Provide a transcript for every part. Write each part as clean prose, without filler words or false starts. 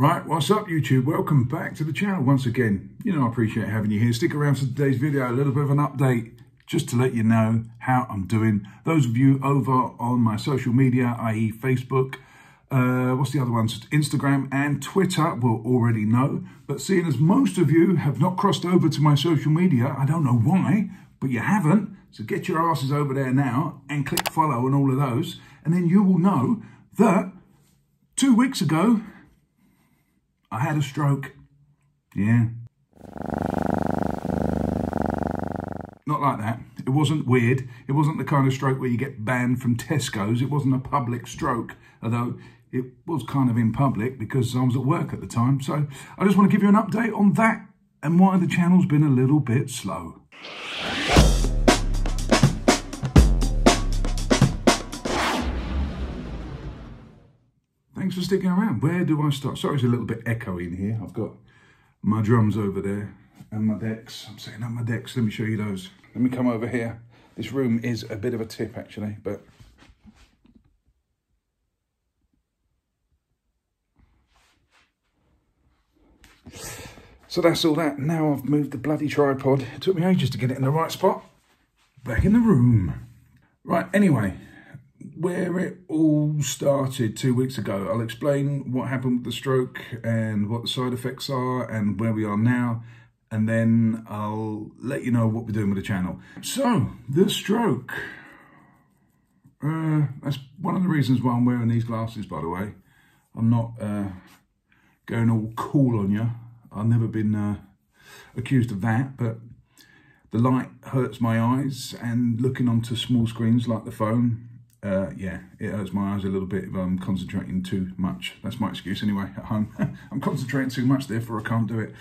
Right, what's up YouTube? Welcome back to the channel once again. You know I appreciate having you here. Stick around for today's video, a little bit of an update just to let you know how I'm doing. Those of you over on my social media, i.e. Facebook, what's the other ones? Instagram and Twitter will already know. But seeing as most of you have not crossed over to my social media, I don't know why, but you haven't. So get your asses over there now and click follow and all of those. And then you will know that 2 weeks ago, I had a stroke. Yeah. Not like that. It wasn't weird. It wasn't the kind of stroke where you get banned from Tesco's. It wasn't a public stroke, although it was kind of in public because I was at work at the time. So I just want to give you an update on that and why the channel's been a little bit slow. Thanks for sticking around. Where do I start? Sorry, it's a little bit echoey in here. I've got my drums over there and my decks. I'm setting up my decks. Let me show you those. Let me come over here. This room is a bit of a tip actually, but so that's all that. Now I've moved the bloody tripod. It took me ages to get it in the right spot. Back in the room. Right, anyway, where it all started 2 weeks ago. I'll explain what happened with the stroke and what the side effects are and where we are now. And then I'll let you know what we're doing with the channel. So, the stroke. That's one of the reasons why I'm wearing these glasses, by the way. I'm not going all cool on you. I've never been accused of that, but the light hurts my eyes, and looking onto small screens like the phone, yeah, it hurts my eyes a little bit if I'm concentrating too much. That's my excuse anyway at home. I'm concentrating too much, therefore I can't do it.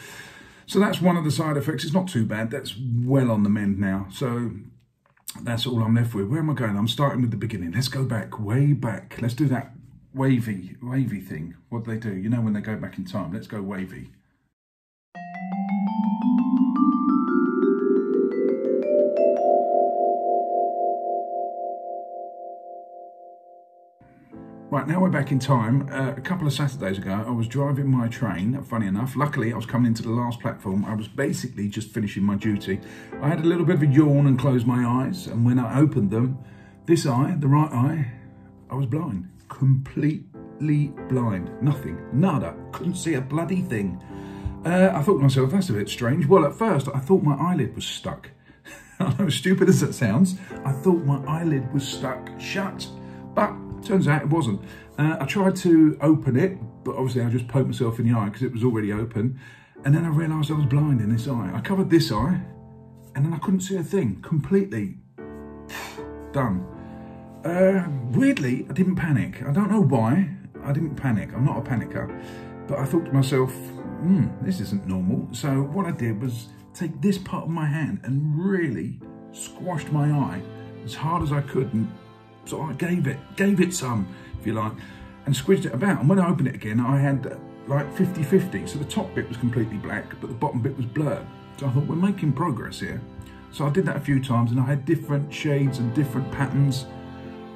So that's one of the side effects. It's not too bad. That's well on the mend now. So that's all I'm left with. Where am I going? I'm starting with the beginning. Let's go back, way back. Let's do that wavy thing. What do they do? You know when they go back in time. Let's go wavy. Right, now we're back in time. A couple of Saturdays ago, I was driving my train, funny enough. Luckily, I was coming into the last platform. I was basically just finishing my duty. I had a little bit of a yawn and closed my eyes, and when I opened them, this eye, the right eye, I was blind. Completely blind. Nothing. Nada. Couldn't see a bloody thing. I thought to myself, that's a bit strange. Well, at first, I thought my eyelid was stuck. I know, as stupid as that sounds, I thought my eyelid was stuck shut. But turns out it wasn't. I tried to open it, but obviously I just poked myself in the eye because it was already open. And then I realised I was blind in this eye. I covered this eye, and then I couldn't see a thing. Completely done. Weirdly, I didn't panic. I don't know why. I didn't panic. I'm not a panicker. But I thought to myself, this isn't normal. So what I did was take this part of my hand and really squashed my eye as hard as I could. And so I gave it some, if you like, and squished it about. And when I opened it again, I had like 50-50. So the top bit was completely black, but the bottom bit was blurred. So I thought, we're making progress here. So I did that a few times, and I had different shades and different patterns.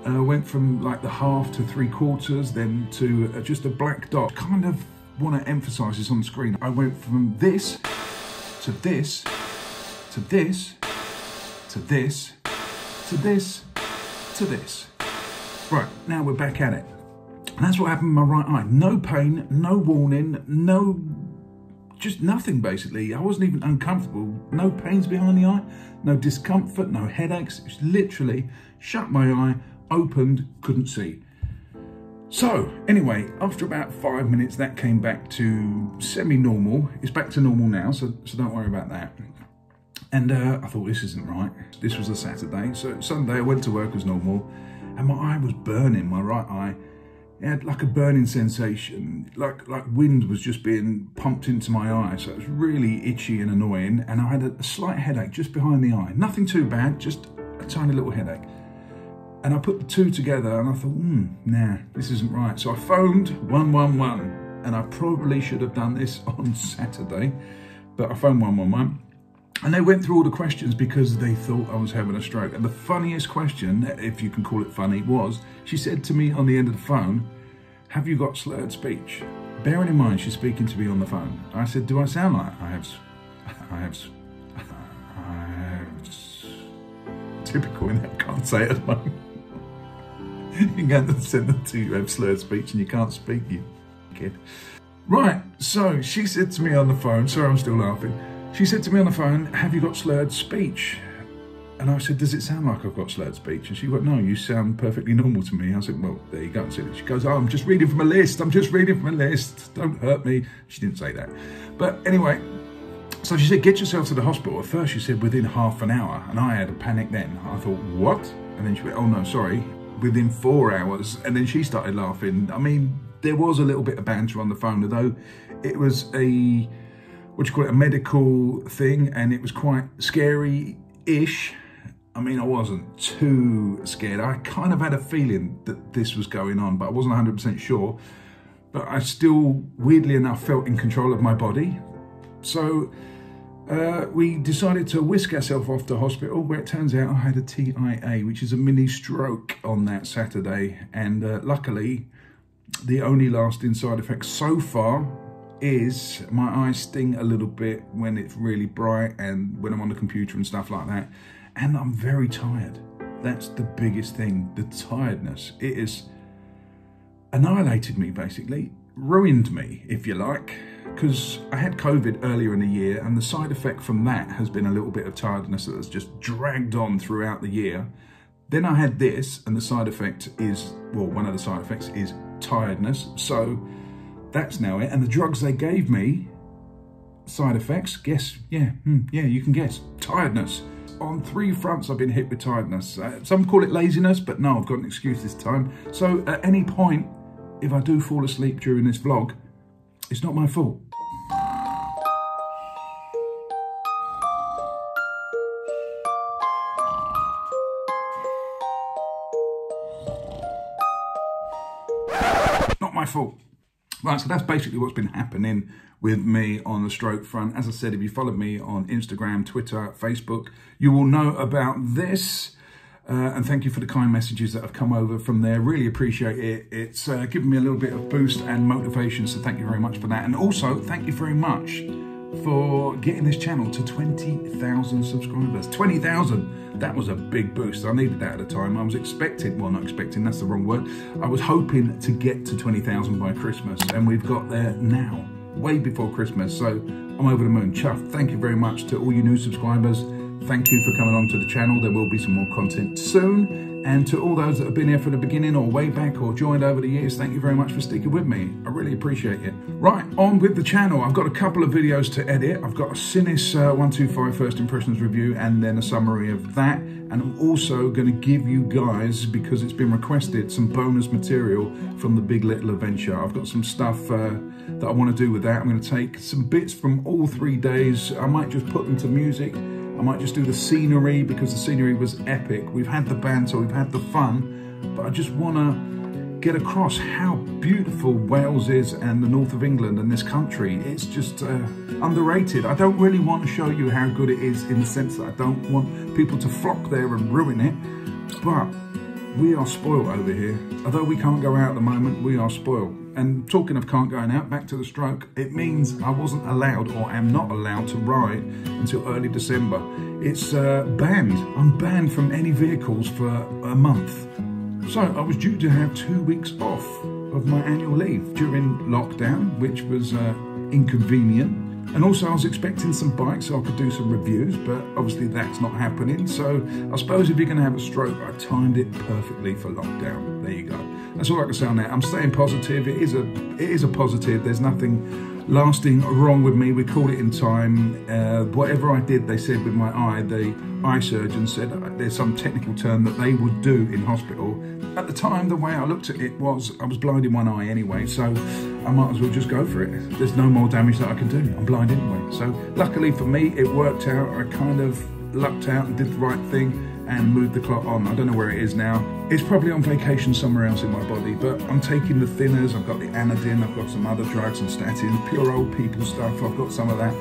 Went from like the half to 3/4, then to just a black dot. Kind of want to emphasize this on the screen. I went from this, to this, to this, to this, to this, to this. Right, now we're back at it. And that's what happened with my right eye. No pain, no warning, no, just nothing basically. I wasn't even uncomfortable. No pains behind the eye, no discomfort, no headaches. It was literally shut my eye, opened, couldn't see. So anyway, after about 5 minutes, that came back to semi-normal. It's back to normal now, so don't worry about that. And I thought, this isn't right. This was a Saturday. So Sunday I went to work as normal, and my eye was burning, my right eye. It had like a burning sensation, like wind was just being pumped into my eye. So it was really itchy and annoying. And I had a slight headache just behind the eye. Nothing too bad, just a tiny little headache. And I put the two together and I thought, nah, this isn't right. So I phoned 111, and I probably should have done this on Saturday, but I phoned 111. And they went through all the questions because they thought I was having a stroke. And the funniest question, if you can call it funny, was, she said to me on the end of the phone, have you got slurred speech? bearing in mind she's speaking to me on the phone, I said, do I sound like I have typical in that I can't say it at the moment. You're going to send them to you have slurred speech and you can't speak, you kid. Right, so she said to me on the phone, sorry I'm still laughing, she said to me on the phone, have you got slurred speech? And I said, does it sound like I've got slurred speech? And she went, no, you sound perfectly normal to me. I said, well, there you go. She goes, oh, I'm just reading from a list. I'm just reading from a list. Don't hurt me. She didn't say that. But anyway, so she said, get yourself to the hospital. At first she said within half an hour. And I had a panic then. I thought, what? And then she went, oh no, sorry, within 4 hours. And then she started laughing. I mean, there was a little bit of banter on the phone, although it was a, what do you call it, a medical thing. And it was quite scary-ish. I mean, I wasn't too scared. I kind of had a feeling that this was going on, but I wasn't 100% sure. But I still, weirdly enough, felt in control of my body. So we decided to whisk ourselves off to hospital, where it turns out I had a TIA, which is a mini stroke on that Saturday. And luckily, the only lasting side effect so far is my eyes sting a little bit when it's really bright and when I'm on the computer and stuff like that. And I'm very tired. That's the biggest thing, the tiredness. It has annihilated me, basically, ruined me, if you like, because I had COVID earlier in the year, and the side effect from that has been a little bit of tiredness that's just dragged on throughout the year. Then I had this, and the side effect is, well, one of the side effects is tiredness. So that's now it. And the drugs they gave me, side effects, guess, yeah, you can guess, tiredness. On 3 fronts I've been hit with tiredness. Some call it laziness, but no, I've got an excuse this time. So at any point, if I do fall asleep during this vlog, it's not my fault. Not my fault. Right, so that's basically what's been happening with me on the stroke front. As I said, if you followed me on Instagram, Twitter, Facebook, you will know about this. And thank you for the kind messages that have come over from there. Really appreciate it. It's given me a little bit of boost and motivation, so thank you very much for that. And also, thank you very much for getting this channel to 20,000 subscribers. 20,000, that was a big boost. I needed that at the time. I was expecting, well, not expecting, that's the wrong word. I was hoping to get to 20,000 by Christmas, and we've got there now, way before Christmas. So I'm over the moon, chuffed. Thank you very much to all you new subscribers. Thank you for coming on to the channel. There will be some more content soon. And to all those that have been here from the beginning or way back or joined over the years, thank you very much for sticking with me. I really appreciate it. Right, on with the channel. I've got a couple of videos to edit. I've got a Sinis 125 First Impressions review and then a summary of that. And I'm also going to give you guys, because it's been requested, some bonus material from the Big Little Adventure. I've got some stuff that I want to do with that. I'm going to take some bits from all 3 days. I might just put them to music. I might just do the scenery, because the scenery was epic. We've had the banter, we've had the fun, but I just want to get across how beautiful Wales is and the north of England and this country. It's just underrated. I don't really want to show you how good it is, in the sense that I don't want people to flock there and ruin it, but we are spoiled over here. Although we can't go out at the moment, we are spoiled. And talking of can't going out, back to the stroke, it means I wasn't allowed, or am not allowed, to ride until early December. It's banned. I'm banned from any vehicles for a month. So I was due to have 2 weeks off of my annual leave during lockdown, which was inconvenient. And also I was expecting some bikes so I could do some reviews, but obviously that's not happening. So I suppose if you're going to have a stroke, I timed it perfectly for lockdown. There you go. That's all I can say on that. I'm staying positive. It is a positive. There's nothing lasting wrong with me. We called it in time. Whatever I did, they said with my eye, the eye surgeon said there's some technical term that they would do in hospital. At the time, the way I looked at it was I was blind in one eye anyway, so I might as well just go for it. There's no more damage that I can do. I'm blind anyway. So luckily for me, it worked out. I kind of lucked out and did the right thing and moved the clot on. I don't know where it is now. It's probably on vacation somewhere else in my body, but I'm taking the thinners. I've got the anodine, I've got some other drugs and statins, pure old people stuff. I've got some of that.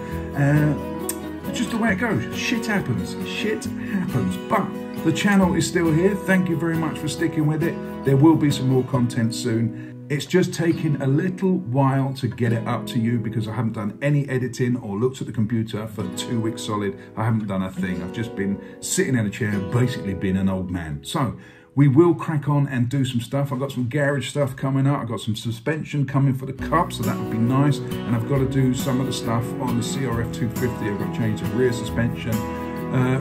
It's just the way it goes. Shit happens. Shit happens. But the channel is still here. Thank you very much for sticking with it. There will be some more content soon. It's just taken a little while to get it up to you because I haven't done any editing or looked at the computer for 2 weeks solid. I haven't done a thing. I've just been sitting in a chair, basically being an old man. So we will crack on and do some stuff. I've got some garage stuff coming up. I've got some suspension coming for the Cup, so that would be nice. And I've got to do some of the stuff on the CRF 250. I've got to change the rear suspension,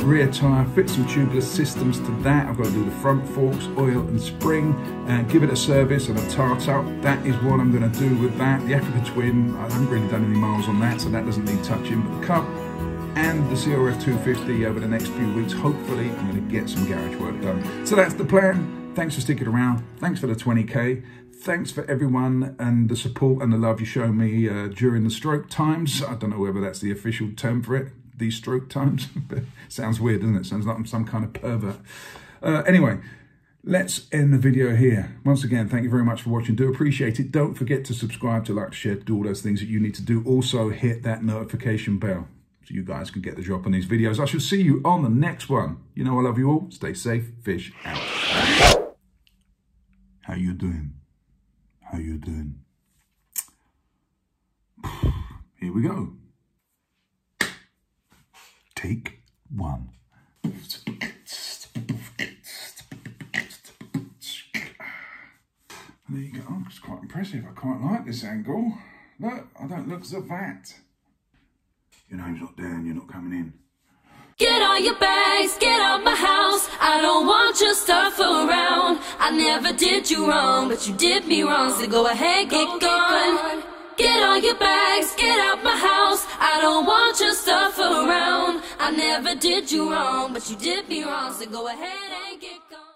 rear tyre, fit some tubular systems to that. I've got to do the front forks, oil and spring, and give it a service and a tart up. That is what I'm going to do with that. The Africa Twin, I haven't really done any miles on that, so that doesn't need touching. But the Cup and the CRF 250 over the next few weeks, hopefully I'm going to get some garage work done. So that's the plan. Thanks for sticking around. Thanks for the 20k. Thanks for everyone and the support and the love you show me during the stroke times. I don't know whether that's the official term for it, these stroke times. Sounds weird, doesn't it? Sounds like I'm some kind of pervert. Anyway, let's end the video here. Once again, thank you very much for watching. Do appreciate it. Don't forget to subscribe, to like, to share, to do all those things that you need to do. Also, hit that notification bell so you guys can get the drop on these videos. I shall see you on the next one. You know I love you all. Stay safe. Fish out. How you doing? How you doing? Here we go. Take one. There you go. Oh, it's quite impressive. I quite like this angle. Look, I don't look so fat. Your name's not there and you're not coming in. Get all your bags, get out my house. I don't want your stuff around. I never did you wrong, but you did me wrong. So go ahead, get gone. Get all your bags, get out my house. I don't want your stuff around. I never did you wrong, but you did me wrong. So go ahead.